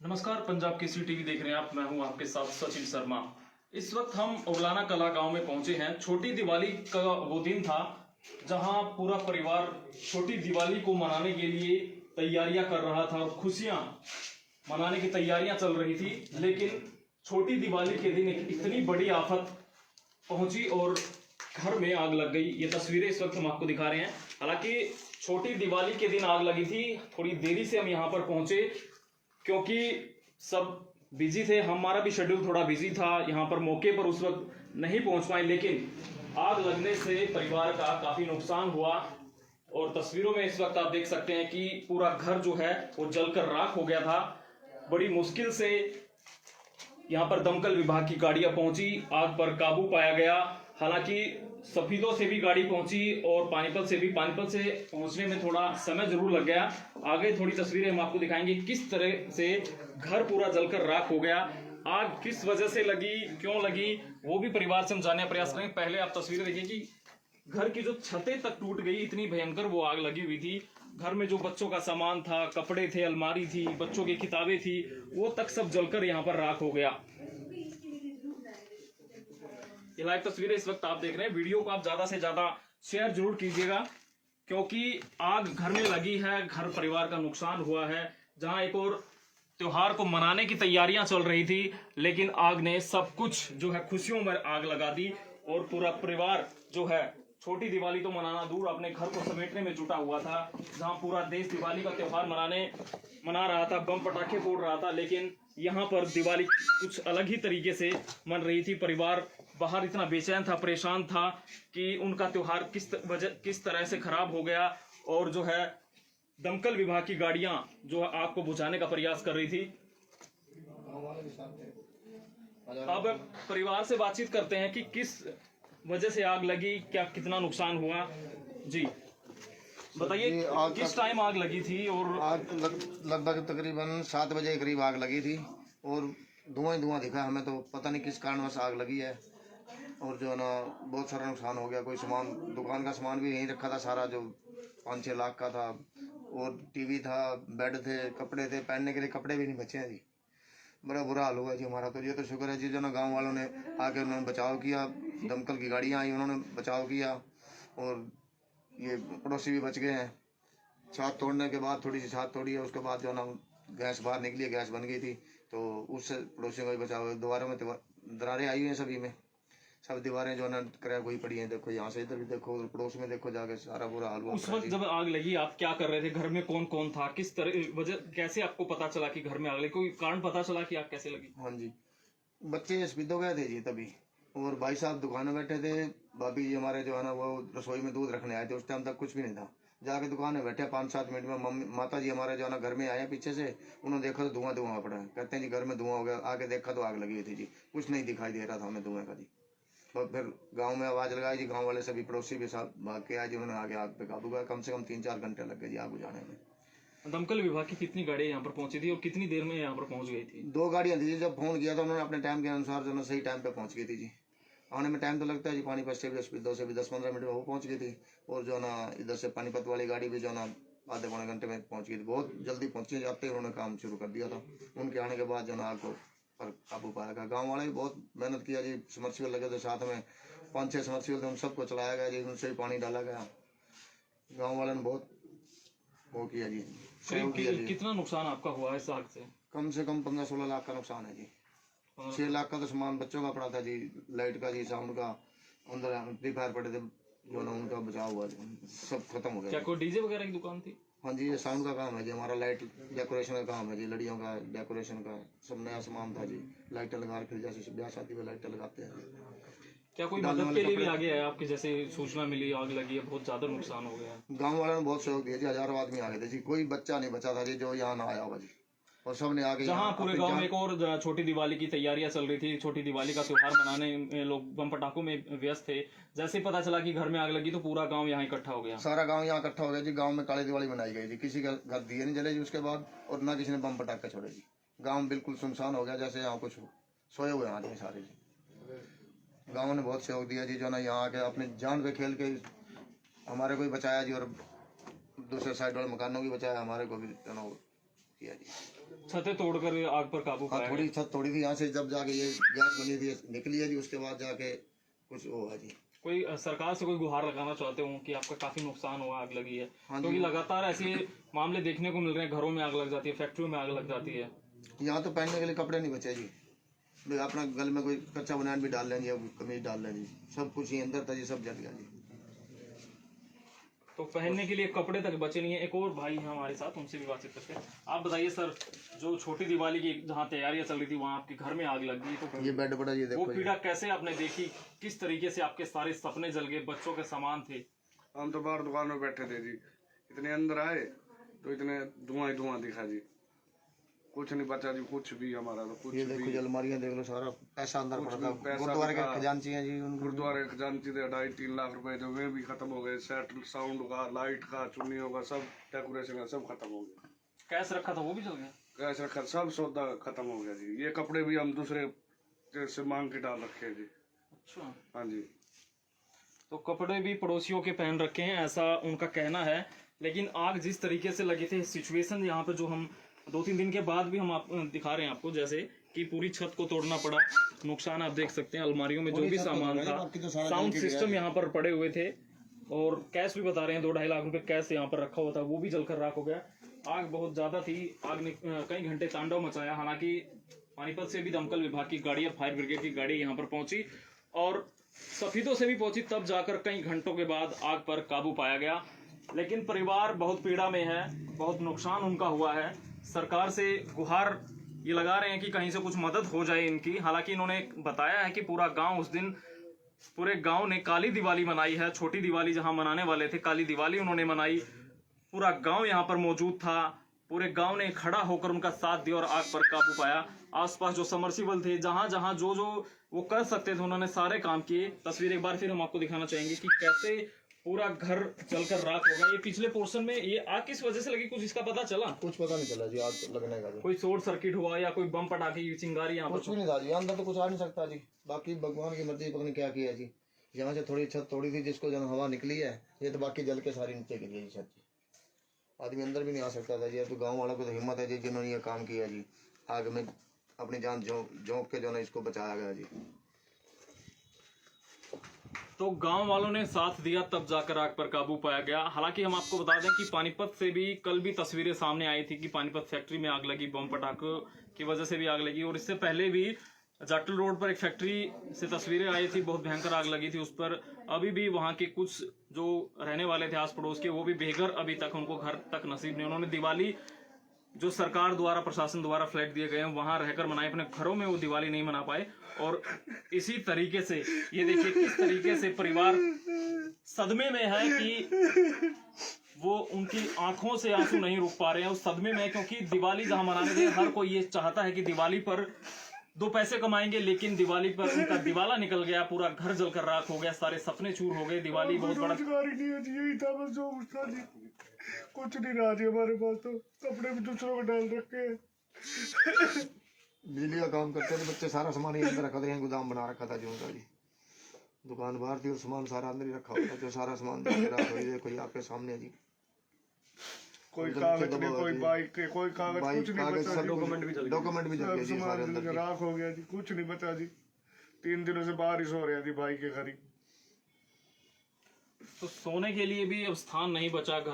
नमस्कार, पंजाब केसरी टीवी देख रहे हैं आप। मैं हूं आपके साथ सचिन शर्मा। इस वक्त हम उगलाना कला गांव में पहुंचे हैं। छोटी दिवाली का वो दिन था जहां पूरा परिवार छोटी दिवाली को मनाने के लिए तैयारियां कर रहा था और खुशियां मनाने की तैयारियां चल रही थी। लेकिन छोटी दिवाली के दिन एक इतनी बड़ी आफत पहुंची और घर में आग लग गई। ये तस्वीरें इस वक्त हम आपको दिखा रहे हैं। हालांकि छोटी दिवाली के दिन आग लगी थी। थोड़ी देरी से हम यहाँ पर पहुंचे क्योंकि सब बिजी थे। हमारा भी शेड्यूल थोड़ा बिजी था, यहाँ पर मौके पर उस वक्त नहीं पहुंच पाए। लेकिन आग लगने से परिवार का काफी नुकसान हुआ और तस्वीरों में इस वक्त आप देख सकते हैं कि पूरा घर जो है वो जलकर राख हो गया था। बड़ी मुश्किल से यहाँ पर दमकल विभाग की गाड़ियां पहुंची, आग पर काबू पाया गया। हालांकि सफीदों से भी गाड़ी पहुंची और पानीपत से पहुंचने में थोड़ा समय जरूर लग गया। आगे थोड़ी तस्वीरें हम आपको दिखाएंगे किस तरह से घर पूरा जलकर राख हो गया। आग किस वजह से लगी, क्यों लगी, वो भी परिवार से हम जानने का प्रयास करेंगे। पहले आप तस्वीरें देखिए कि घर की जो छतें तक टूट गई, इतनी भयंकर वो आग लगी हुई थी। घर में जो बच्चों का सामान था, कपड़े थे, अलमारी थी, बच्चों की किताबें थी, वो तक सब जलकर यहाँ पर राख हो गया। ये लाइव तस्वीरें इस वक्त आप देख रहे हैं। वीडियो को आप ज्यादा से ज्यादा शेयर जरूर कीजिएगा क्योंकि आग घर में लगी है, घर परिवार का नुकसान हुआ है। जहां एक और त्योहार को मनाने की तैयारियां चल रही थी, लेकिन आग ने सब कुछ जो है खुशियों में आग लगा दी और पूरा परिवार जो है छोटी दिवाली तो मनाना दूर, अपने घर को समेटने में जुटा हुआ था। जहां पूरा देश दिवाली का त्योहार मना रहा था, बम पटाखे फोड़ रहा था, लेकिन यहाँ पर दिवाली कुछ अलग ही तरीके से मन रही थी। परिवार बाहर इतना बेचैन था, परेशान था कि उनका त्योहार किस तरह से खराब हो गया। और जो है दमकल विभाग की गाड़ियां जो आग को बुझाने का प्रयास कर रही थी। अब परिवार से बातचीत करते हैं कि किस वजह से आग लगी, क्या कितना नुकसान हुआ। जी बताइए, किस टाइम आग लगी थी? और आग लगभग तकरीबन 7 बजे के करीब आग लगी थी और धुआं ही धुआं दिखा। हमें तो पता नहीं किस कारणवश आग लगी है। और जो है ना बहुत सारा नुकसान हो गया। कोई सामान, दुकान का सामान भी यहीं रखा था सारा, जो 5-6 लाख का था। और टीवी था, बेड थे, कपड़े थे, पहनने के लिए कपड़े भी नहीं बचे हैं जी। बड़ा बुरा हाल हुआ जी हमारा। तो ये तो शुक्र है जी जो ना गाँव वालों ने आके उन्होंने बचाव किया, दमकल की गाड़ियाँ आई, उन्होंने बचाव किया और ये पड़ोसी भी बच गए हैं। छत तोड़ने के बाद, थोड़ी सी छत तोड़ी है, उसके बाद जो ना गैस बाहर निकली है, गैस बन गई थी, तो उससे पड़ोसियों का भी बचाव। दीवारों में दरारें आई हुई हैं सभी में, सब दीवारें जो ना क्रैक हुई पड़ी हैं। देखो यहाँ से इधर भी देखो, पड़ोस में देखो, जाके सारा बुरा हाल हुआ। उस वक्त जब आग लगी आप क्या कर रहे थे? घर में कौन कौन था? किस तरह वजह, कैसे आपको पता चला कि घर में आग लगी? कोई कारण पता चला कि आग कैसे लगी? हाँ जी, बच्चे स्पीड हो गए थे जी तभी, और भाई साहब दुकान में बैठे थे। भाभी जी हमारे जो है ना वो रसोई में दूध रखने आए थे। उस टाइम तक कुछ भी नहीं था। जाके दुकान में बैठे 5-7 मिनट में मम्मी माता जी हमारे जो है ना घर में आए पीछे से। उन्होंने देखा तो धुआं धुआं पड़ा है। कहते हैं जी घर में धुआं हो गया। आके देखा तो आग लगी हुई थी जी, कुछ नहीं दिखाई दे रहा था हमें धुएं का जी। तो फिर गांव में आवाज लगाई जी, गांव वाले सभी पड़ोसी भी साथ भाग के आए जी। उन्होंने आगे आग पे काबू किया। कम से कम 3-4 घंटे लग गए जी आग बुझाने में। दमकल विभाग की कितनी गाड़ियां यहाँ पर पहुंची थी और कितनी देर में यहाँ पर पहुंच गई थी? 2 गाड़ियां थी जी। जब फोन किया था उन्होंने अपने टाइम के अनुसार जो ना सही टाइम पे पहुंच गई थी जी। आने में टाइम तो लगता है जी, पानीपत से भी स्पीड 2 से भी 10-15 मिनट में वो पहुंच गई थी। और जो ना इधर से पानीपत वाली गाड़ी भी जो ना आधे पौने घंटे में पहुंच गई थी। बहुत जल्दी पहुंची, जाते ही उन्होंने काम शुरू कर दिया था। उनके आने के बाद जो ना आग को पर काबू पाया गया। गाँव वाले भी बहुत मेहनत किया जी। समरसीबल लगे थे साथ में, 5-6 समरसीबल थे, उन सबको चलाया गया जी। उनसे भी पानी डाला गया। गाँव वालों ने बहुत वो किया जी, सहयोग किया जी। कितना नुकसान आपका हुआ है इस आग से? कम से कम 15-16 लाख का नुकसान है जी। 6 लाख का तो सामान बच्चों का पड़ा था जी, लाइट का जी, साउंड का, अंदर एम्पलीफायर पड़े थे जो ना, उनका बचाव हुआ, सब खत्म हो गया। क्या कोई डीजे वगैरह की दुकान थी? हाँ जी, ये साउंड का काम है जी हमारा, लाइट डेकोरेशन का काम है जी, लड़ियों का डेकोरेशन का सब नया सामान था जी। लाइटें लगा, फिर जैसे ब्याह शादी में लाइटें लगाते हैं। क्या कोई मदद के लिए भी आगे आया आपके? जैसे सूचना मिली आग लगी है, बहुत ज्यादा नुकसान हो गया। गाँव वालों ने बहुत सहयोग दिया जी। हजारों आदमी आ गए थे जी, कोई बच्चा नहीं बचा था जी जो यहाँ ना आया हुआ जी। और सबने आगे, जहां पूरे गांव में एक और छोटी दिवाली की तैयारियां चल रही थी, छोटी दिवाली का त्योहार मनाने में लोग बम पटाखों में व्यस्त थे। जैसे ही पता चला कि घर में आग लगी तो पूरा गांव यहाँ इकट्ठा हो गया। सारा गांव यहाँ इकट्ठा हो गया जी। गांव में काली दिवाली मनाई गई जी। किसी का घर दिए नहीं जले जी उसके बाद, और ना किसी ने बम पटाखे छोड़े जी। गांव बिल्कुल सुनसान हो गया, जैसे यहाँ कुछ सोए हुए आदमी सारे जी। गाँव ने बहुत सहयोग दिया जी जो ना यहाँ आके अपनी जान पे खेल के हमारे को ही बचाया जी। और दूसरे साइड वाले मकानों की बचाया, हमारे को भी किया जी। छतें तोड़कर आग पर काबू हाँ, पाया थोड़ी छत तोड़ी थी यहाँ से, जब जाके ये गैस बनी थी निकली है जी, उसके बाद जाके कुछ वो है जी। कोई सरकार से कोई गुहार लगाना चाहते हो कि आपका काफी नुकसान हुआ, आग लगी है? हाँ क्योंकि जी। लगातार ऐसे मामले देखने को मिल रहे हैं, घरों में आग लग जाती है, फैक्ट्रियों में आग लग जाती है। यहाँ तो पहनने के लिए कपड़े नहीं बचे जी, भाई अपना गल में कोई कच्चा बनान भी डाल लें जी, कमीज डाल लें जी, सब कुछ ही अंदर था जी, सब जल गया जी। तो पहनने के लिए कपड़े तक बचे नहीं है। एक और भाई हैं हमारे साथ, उनसे भी बातचीत करते हैं। आप बताइए सर, जो छोटी दिवाली की जहाँ तैयारियां चल रही थी वहाँ आपके घर में आग लग गई, तो ये बेड पड़ा जी, वो देखो जी। पीड़ा कैसे आपने देखी? किस तरीके से आपके सारे सपने जल गए, बच्चों के सामान थे? हम तो बाहर दुकान में बैठे थे जी, इतने अंदर आए तो इतने धुआं ही धुआं दिखा जी, कुछ नहीं बचा जी, कुछ भी हमारा तो कुछ ये देखो भी। जी, अलमारियां देख लो, सारा पैसा अंदर पड़ा था। पैसा गुरुद्वारे के था। खजांची हैं जी, उनको गुरुद्वारे खजांची थे 2.5-3 लाख रुपए, जो वे भी खत्म हो गए। सेट साउंड का, लाइट का, चुन्नियों का, सब डेकोरेशन का सब खत्म हो गया। कैश रखा था वो भी जल गया? कैसे रखा, सब सौदा खत्म हो गया जी। ये कपड़े भी हम दूसरे से मांग के डाल रखे हैं जी। अच्छा, हाँ जी। तो कपड़े भी पड़ोसियों के पहन रखे हैं, ऐसा उनका कहना है। लेकिन आग जिस तरीके से लगी थी, सिचुएशन यहाँ पे जो हम 2-3 दिन के बाद भी हम आप दिखा रहे हैं आपको, जैसे कि पूरी छत को तोड़ना पड़ा, नुकसान आप देख सकते हैं। अलमारियों में जो भी सामान था, साउंड सिस्टम यहाँ पर पड़े हुए थे, और कैश भी बता रहे हैं 2-2.5 लाख रुपए कैश यहाँ पर रखा हुआ था, वो भी जलकर राख हो गया। आग बहुत ज्यादा थी, आग ने कई घंटे तांडव मचाया। हालांकि पानीपत से भी दमकल विभाग की गाड़ियां, फायर ब्रिगेड की गाड़ी यहाँ पर पहुंची और सफीदों से भी पहुंची, तब जाकर कई घंटों के बाद आग पर काबू पाया गया। लेकिन परिवार बहुत पीड़ा में है, बहुत नुकसान उनका हुआ है। सरकार से गुहार ये लगा रहे हैं कि कहीं से कुछ मदद हो जाए इनकी। हालांकि इन्होंने बताया है कि पूरा गांव उस दिन, पूरे गांव ने काली दिवाली मनाई है। छोटी दिवाली जहां मनाने वाले थे, काली दिवाली उन्होंने मनाई। पूरा गांव यहां पर मौजूद था, पूरे गांव ने खड़ा होकर उनका साथ दिया और आग पर काबू पाया। आसपास जो समर्सिबल थे, जहां जहां जो जो वो कर सकते थे, उन्होंने सारे काम किए। तस्वीर एक बार फिर हम आपको दिखाना चाहेंगे कि कैसे पूरा घर जलकर राख हो गया। ये पिछले पोर्शन में ये आग किस वजह से लगी, कुछ इसका पता चला? कुछ पता नहीं चला जी, आग लगने का जी। कोई शॉर्ट सर्किट हुआ या कोई बम पटाखे की चिंगारी यहाँ कुछ पर? भी नहीं था जी, अंदर तो कुछ आ नहीं सकता जी। बाकी भगवान की मर्जी, पता नहीं क्या किया जी। यहाँ से थोड़ी छत तोड़ी थी, जिसको जन हवा निकली है, ये तो बाकी जल के सारी नीचे गिरी है जी छत जी। आदमी अंदर भी नहीं आ सकता था जी। अब तो गाँव वालों को तो हिम्मत है जी, जिन्होंने ये काम किया जी। आग में अपनी जान झोंक के जो है इसको बचाया गया जी। तो गांव वालों ने साथ दिया, तब जाकर आग पर काबू पाया गया। हालांकि हम आपको बता दें कि पानीपत से भी कल भी तस्वीरें सामने आई थी कि पानीपत फैक्ट्री में आग लगी, बम पटाखों की वजह से भी आग लगी। और इससे पहले भी जाटल रोड पर एक फैक्ट्री से तस्वीरें आई थी, बहुत भयंकर आग लगी थी उस पर। अभी भी वहां के कुछ जो रहने वाले थे आस पड़ोस के, वो भी बेघर अभी तक, उनको घर तक नसीब नहीं। उन्होंने दिवाली जो सरकार द्वारा, प्रशासन द्वारा फ्लैट दिए गए हैं, वहां रहकर मनाए, अपने घरों में वो दिवाली नहीं मना पाए। और इसी तरीके से ये देखिए किस तरीके से परिवार सदमे में है कि वो उनकी आंखों से आंसू नहीं रुक पा रहे हैं, उस सदमे में है। क्योंकि दिवाली जहां मनाने थे, हर कोई ये चाहता है कि दिवाली पर 2 पैसे कमाएंगे, लेकिन दिवाली पर उनका दिवाला निकल गया, पूरा घर जलकर राख हो गया, सारे सपने चूर हो गए। दिवाली बहुत बड़ा रोजगारी नहीं है जी, यही था बस जो कुछ था जी। कुछ नहीं रहा जी हमारे पास, तो कपड़े भी दूसरों में डाल रखे हैं। बिजली का काम करते थे बच्चे, सारा सामान ही अंदर रखा था, यहाँ गोदाम बना रखा था जो उनका जी। दुकान बाहर थी और सामान सारा अंदर ही रखा हुआ था, जो सारा सामान कोई आपके सामने जी। कोई कागज नहीं, कोई बाइक के, कोई कागज, बाइक कुछ नहीं कागज बचा सब जी। डॉक्यूमेंट भी चल गए। डॉक्यूमेंट भी चल गए जी, सारे अंदर सामान जी। राख हो गया जी, कुछ नहीं बचा जी। 3 दिनों से बारिश हो रही है जी भाई के घर ही। तो सोने के लिए भी अब स्थान नहीं बचा घर